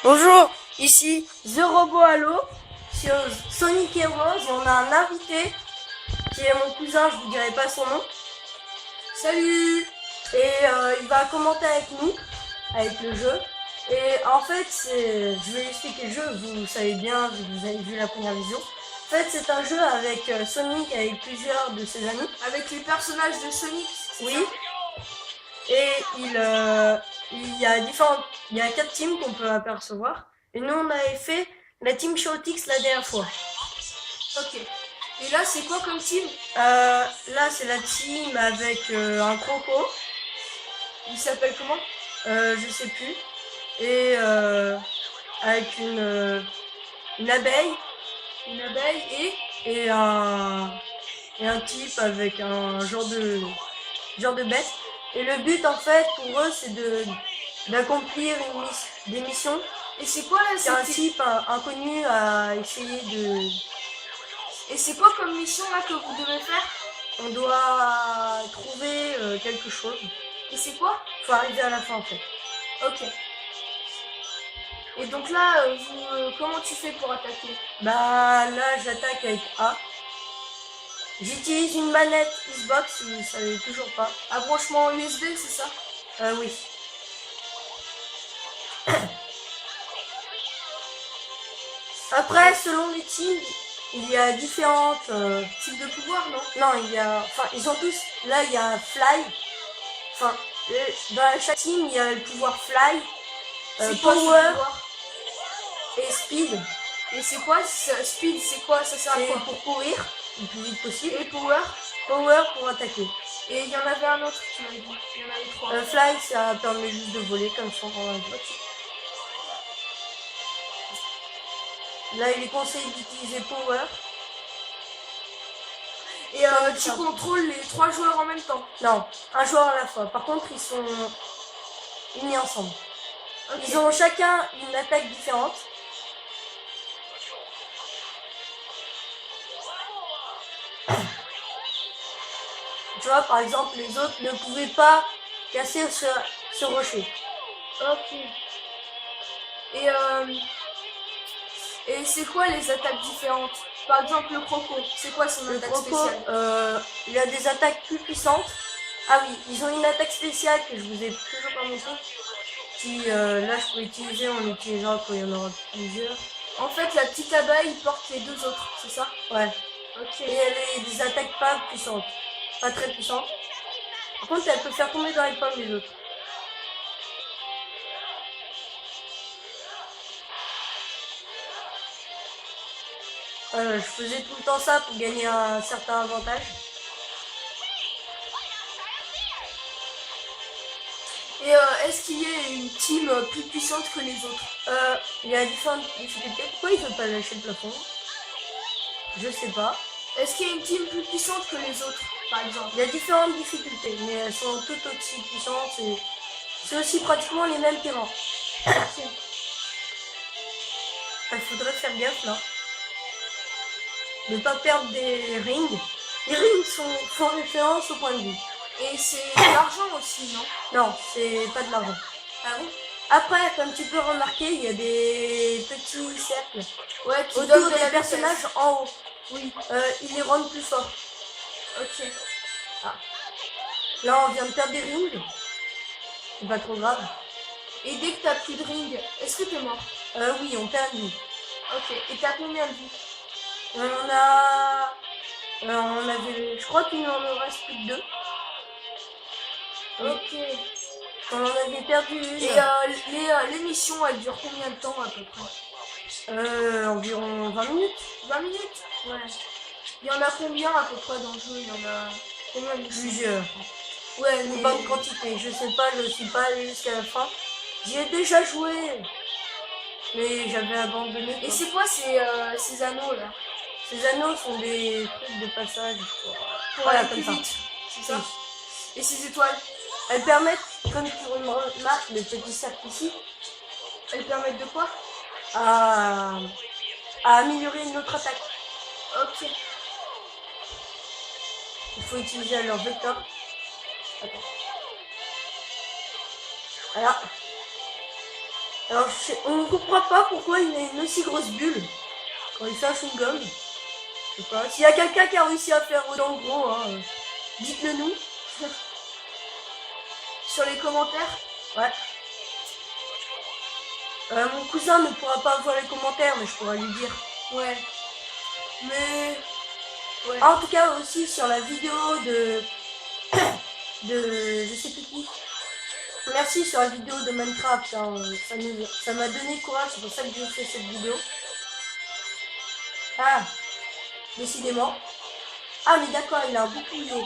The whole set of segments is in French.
Bonjour, ici The Robot Halo sur Sonic Heroes et on a un invité qui est mon cousin, je vous dirai pas son nom. Salut. Et il va commenter avec nous, avec le jeu. Et en fait, je vais expliquer le jeu, vous savez bien, vous avez vu la première vision. En fait, c'est un jeu avec Sonic, avec plusieurs de ses amis. Avec les personnages de Sonic. Oui. Et il y a 4 teams qu'on peut apercevoir. Et nous, on avait fait la team Chaotix la dernière fois. Ok. Et là, c'est quoi comme team? Là, c'est la team avec un croco. Il s'appelle comment? Je sais plus. Et avec une abeille. Une abeille et un type avec un genre de bête. Et le but, en fait, pour eux, c'est d'accomplir des missions. Et c'est quoi là? C'est un type inconnu à essayer de... Et c'est quoi comme mission là que vous devez faire? On doit trouver quelque chose. Et c'est quoi? Faut arriver à la fin, en fait. Ok. Et donc là, comment tu fais pour attaquer? Bah là, j'attaque avec A. J'utilise une manette Xbox, vous ne savez toujours pas. Un branchement USB, c'est ça? Oui. Après, selon les teams, il y a différents types de pouvoirs, non? Non, ils ont tous... Là, il y a Fly. Enfin, dans chaque team, il y a le pouvoir Fly, Power et Speed. Et c'est quoi Speed? C'est quoi? Ça sert à quoi? Pour courir le plus vite possible. Et Power? Power pour attaquer. Et il y en avait un autre, tu m'avais dit. Il y en avait 3. Fly, ça permet juste de voler comme ça. Là, il est conseillé d'utiliser Power. Et tu contrôles les 3 joueurs en même temps? Non, un joueur à la fois. Par contre, ils sont unis ensemble. Okay. Ils ont chacun une attaque différente. Tu vois, par exemple, les autres ne pouvaient pas casser ce rocher. Ok. Et c'est quoi les attaques différentes? Par exemple, le croco, c'est quoi son attaque spéciale? Il a des attaques plus puissantes. Ah oui, ils ont une attaque spéciale que je vous ai toujours pas montré. Qui, là, je peux utiliser, on l'utilisera quand il y en aura plusieurs. En fait, la petite abeille porte les 2 autres, c'est ça? Ouais. Ok. Et elle a des attaques pas puissantes. Pas très puissantes. Par contre, elle peut faire tomber dans les pommes les autres. Je faisais tout le temps ça pour gagner un certain avantage. Et est-ce qu'il y a une team plus puissante que les autres? Il y a différentes difficultés. Pourquoi il ne veut pas lâcher le plafond? Je sais pas. Est-ce qu'il y a une team plus puissante que les autres, par exemple? Il y a différentes difficultés, mais elles sont toutes aussi puissantes et c'est aussi pratiquement les mêmes terrains. Il faudrait faire gaffe là. Ne pas perdre des rings. Les rings font référence au point de vue. Et c'est de l'argent aussi, non? Non, c'est pas de l'argent. Ah bon? Après, comme tu peux remarquer, il y a des petits cercles qui autour des personnages en haut. Oui. Ils les rendent plus forts. Ok. Ah. Là, on vient de perdre des rings. C'est pas trop grave. Et dès que t'as plus de ring, est-ce que t'es mort? Oui, on perd une vie. Ok. Et t'as combien de vie? Je crois qu'il en reste plus que 2. Ok. On en avait perdu une. Et les missions, elles durent combien de temps à peu près? Environ 20 minutes. 20 minutes? Ouais. Il y en a combien à peu près dans le jeu? Il y en a combien de missions? Plusieurs. Ouais, une bonne quantité. Je sais pas, je suis pas allé jusqu'à la fin. J'y ai déjà joué. Mais j'avais abandonné. Et c'est quoi ces anneaux là? Ces anneaux sont des trucs de passage. Pour aller plus vite. C'est ça? Et ces étoiles? Elles permettent, comme pour une marque, le petit cercle ici. Elles permettent de quoi? À améliorer notre attaque. Ok. Il faut utiliser leur vecteur. Attends. Voilà. Alors, on ne comprend pas pourquoi il a une aussi grosse bulle quand il fait un chewing-gum. Je sais pas. S'il y a quelqu'un qui a réussi à faire autant gros, hein, dites-le nous. Sur les commentaires. Ouais. Mon cousin ne pourra pas voir les commentaires, mais je pourrais lui dire. Ouais. Mais... Ouais. Ah, en tout cas, aussi sur la vidéo de... je sais plus qui. Merci sur la vidéo de Minecraft, hein. Ça m'a donné courage, c'est pour ça que j'ai fait cette vidéo. Ah, décidément. Ah, mais d'accord, il a un bouclier.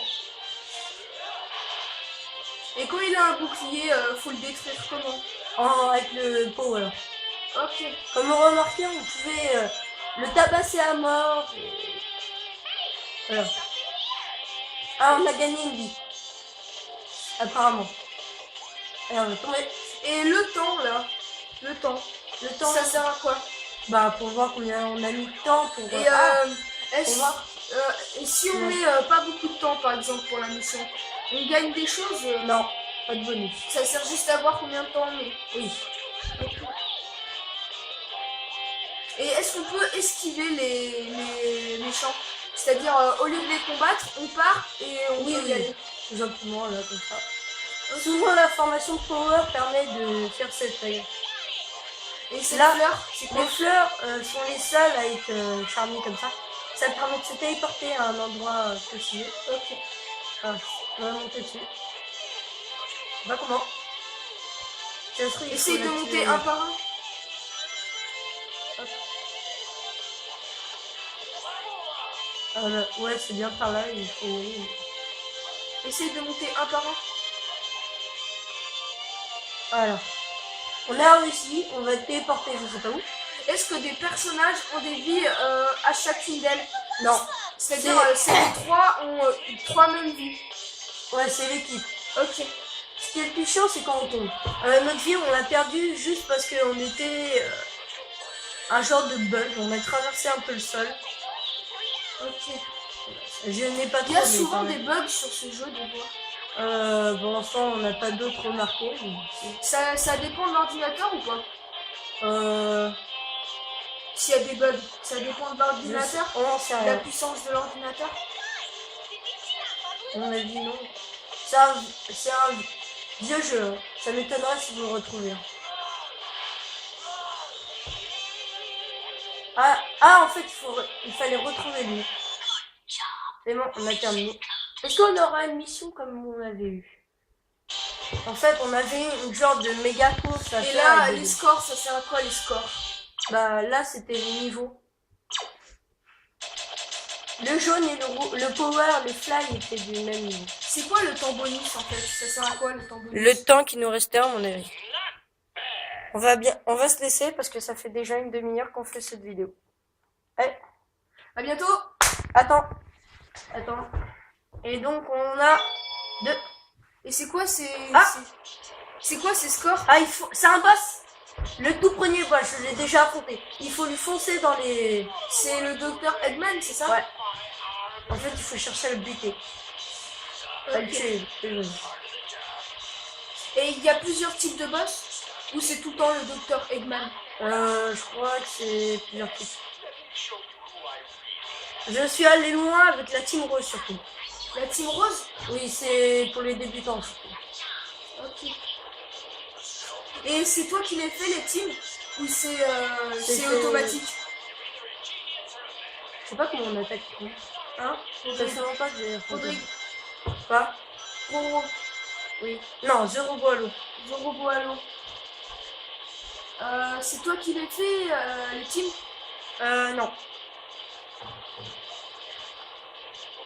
Et quand il a un bouclier, faut le détruire comment? Avec le power. Ok. Comme vous remarquez, vous pouvez le tabasser à mort. Voilà. Ah, on a gagné une vie. Apparemment. Et on va tomber. Et le temps, là, le temps, ça sert à quoi? Bah, pour voir combien on a mis de temps pour... Et, et si on met pas beaucoup de temps, par exemple, pour la mission, on gagne des choses? Non, pas de bonus. Ça sert juste à voir combien de temps on met. Oui. Okay. Et est-ce qu'on peut esquiver les méchants? C'est-à-dire, au lieu de les combattre, on part et on peut y aller. Tout simplement, là, comme ça. Souvent, la formation Power permet de faire cette taille. Et ces là, fleurs, les fleurs sont les seules à être charmées comme ça. Ça te permet de se téléporter à un endroit précis. Ok. Ah, on va monter dessus. Bah comment? Essaye de monter un par un. Hop. Ouais, c'est bien par là, il faut y aller. Essaye de monter un par un. Voilà. On a réussi, on va téléporter, je sais pas où. Est-ce que des personnages ont des vies à chacune d'elles? Non. C'est-à-dire, les trois ont trois mêmes vies. Ouais, c'est l'équipe. Ok. Ce qui est le plus chiant, c'est quand on tombe. Notre vie, on l'a perdue juste parce qu'on était un genre de bug. On a traversé un peu le sol. Ok. Je n'ai pas trop. Il y a souvent des bugs sur ce jeu de voix. Pour l'instant, on n'a pas d'autres remarqués. Ça dépend de l'ordinateur ou pas? S'il y a des bugs, ça dépend de l'ordinateur? La puissance de l'ordinateur? On a dit non. C'est un vieux jeu. Ça m'étonnerait si vous le retrouvez. En fait, il fallait retrouver lui. C'est bon, on a terminé. Est-ce qu'on aura une mission comme on avait eu? En fait, on avait une genre de méga course à faire. Et là, les scores, ça sert à quoi les scores? Bah là, c'était les niveaux. Le jaune et le power, le fly étaient du même niveau. C'est quoi le temps bonus en fait? Ça sert à quoi le temps bonus? Le temps qui nous restait à mon avis. On va se laisser parce que ça fait déjà une demi-heure qu'on fait cette vidéo. Allez, à bientôt. Attends. Et donc on a deux. Et c'est quoi ces... C'est quoi ces scores? C'est un boss. Le tout premier boss, je l'ai déjà affronté. Il faut lui foncer dans les... C'est le docteur Eggman, c'est ça? Ouais. En fait, il faut chercher à le buter. Okay. Et il y a plusieurs types de boss? Ou c'est tout le temps le docteur Eggman? Je crois que c'est plusieurs types. Je suis allé loin avec la team rose surtout. La team rose? Oui, c'est pour les débutants surtout. Ok. Et c'est toi qui les fais les teams? Ou c'est automatique? Je sais pas comment on attaque. Hein? Ça fait longtemps que j'ai... Rodrigue. Quoi? Roro. Oui. Non, Zero Boalo. Zero Boalo. C'est toi qui les fais les teams? Non.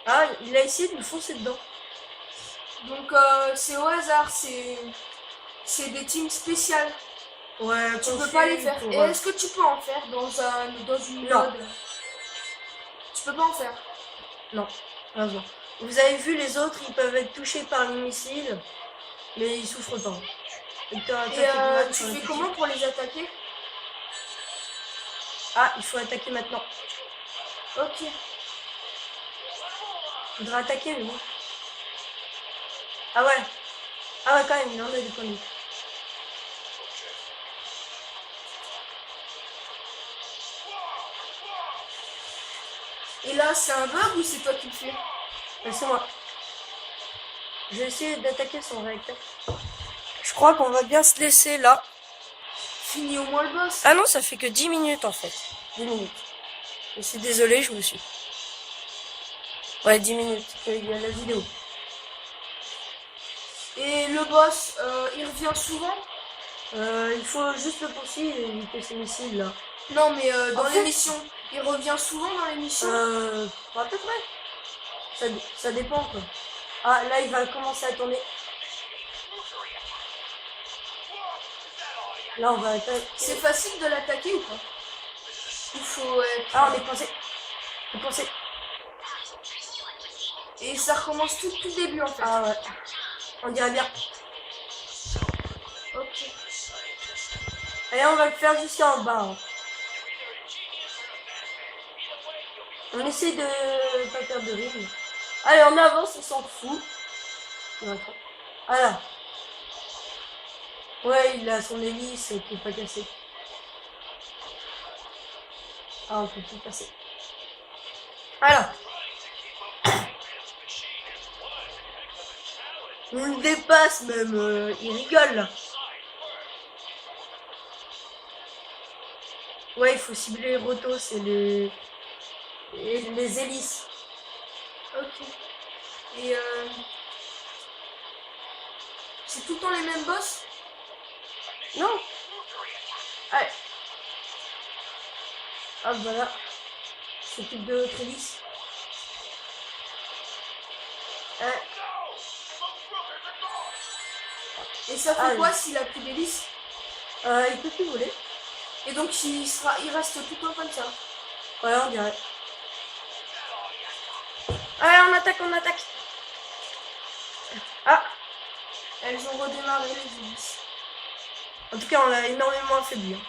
Ah, il a essayé de me foncer dedans. Donc c'est au hasard, c'est des teams spéciales. Ouais, tu peux pas les faire. Et est-ce que tu peux en faire dans une mode? Tu peux pas en faire? Non. Vraiment. Vous avez vu les autres, ils peuvent être touchés par les missiles, mais ils souffrent pas. Et tu fais comment pour les attaquer? Ah, il faut attaquer maintenant. Ok. Il faudra attaquer, mais bon. Ah ouais, quand même, il en a des points de vie. Et là, c'est un bug ou c'est toi qui le fais? C'est moi. Je vais essayer d'attaquer son réacteur. Je crois qu'on va bien se laisser là. Finis au moins le boss. Ah non, ça fait que 10 minutes en fait. 10 minutes. Je suis désolé, je me suis. Ouais, 10 minutes. Il y a la vidéo. Et le boss, il revient souvent? Il faut juste le poursuivre et éviter ces missiles là. Non, mais dans l'émission, il revient souvent dans l'émission? À peu près. Ça dépend quoi. Ah, là il va commencer à tourner. Là on va attaquer. C'est facile de l'attaquer ou pas? Il faut être... Ah, on est coincé. On est coincé. Et ça recommence tout depuis le début en fait. Ah ouais. On dirait bien. Ok. Allez, on va le faire jusqu'en bas. Hein. On essaie de pas perdre de rythme. Allez, on avance, on s'en fout. Alors. Ouais, il a son hélice qui est pas cassée. Ah, on peut plus passer. Alors. On le dépasse même, il rigole là. Ouais, il faut cibler les rotos et les hélices. Ok. Et c'est tout le temps les mêmes boss? Non. Allez. Hop, voilà. S'occupe de l'autre hélice. Et ça fait quoi s'il a plus d'hélice? Il peut plus voler. Et donc il reste tout le temps comme ça. Ouais, on dirait. Allez, on attaque, on attaque. Ah, elles ont redémarré les hélices. En tout cas, on l'a énormément affaibli. Hein.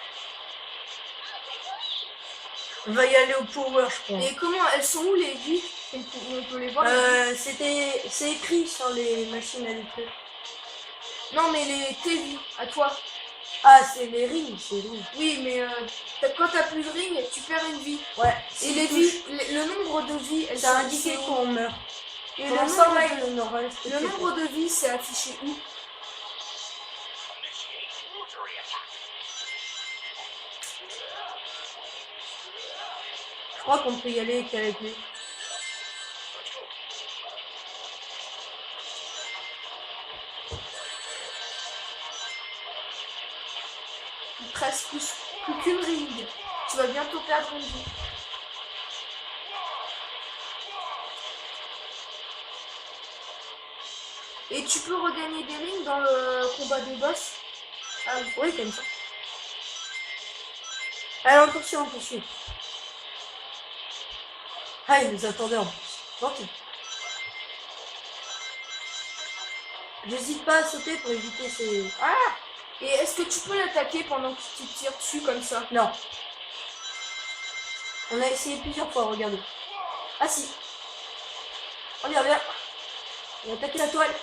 On va y aller au power, je crois. Et comment elles sont où les vies? On peut les voir? C'est écrit sur les machines à détruire. Non, mais tes vies, à toi. Ah, c'est les rings, c'est les rings. Oui, mais quand t'as plus de ring, tu perds une vie. Ouais. Et les vies, le nombre de vies, elles sont indiqué qu'on meurt. Et le nombre de vies, c'est affiché où? Je crois qu'on peut y aller qu'avec lui. Il te reste plus qu'une ring. Tu vas bientôt perdre une vie. Et tu peux regagner des rings dans le combat des boss? Ah oui, comme ça. Allez, on poursuit. Ah, il nous attendait en plus. Gentil. J'hésite pas à sauter pour éviter ces... Ah! Et est-ce que tu peux l'attaquer pendant que tu tires dessus comme ça? Non. On a essayé plusieurs fois, regardez. Ah si. Regarde bien. On va attaquer la toile.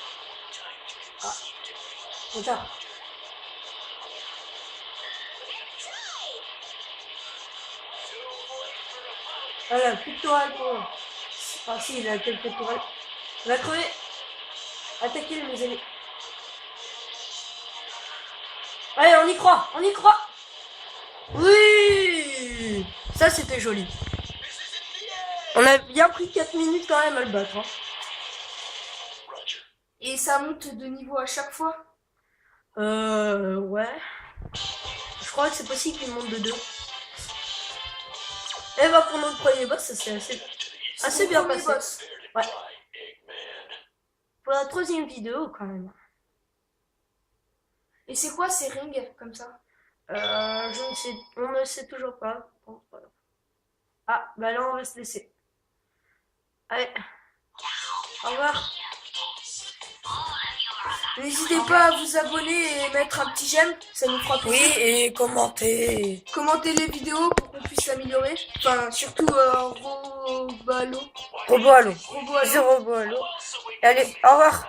Ah. Trop tard. Voilà, plus de toile pour... Ah si, il a quelques toiles. On va crever. Attaquez mes amis. Allez, on y croit, on y croit. Oui. Ça, c'était joli. On a bien pris 4 minutes quand même à le battre. Hein. Et ça monte de niveau à chaque fois? Ouais. Je crois que c'est possible qu'il monte de 2. Et bah pour notre premier boss, ça s'est assez bien passé. Boss. Ouais. Pour la troisième vidéo quand même. Et c'est quoi ces rings comme ça? On ne sait toujours pas. Bon, voilà. Ah, bah là on va se laisser. Allez. Au revoir. N'hésitez pas à vous abonner et mettre un petit j'aime, ça nous fera plaisir. Oui, et commenter. Commentez les vidéos pour qu'on puisse s'améliorer. Enfin, surtout Robalo. Robalo. Allez, au revoir.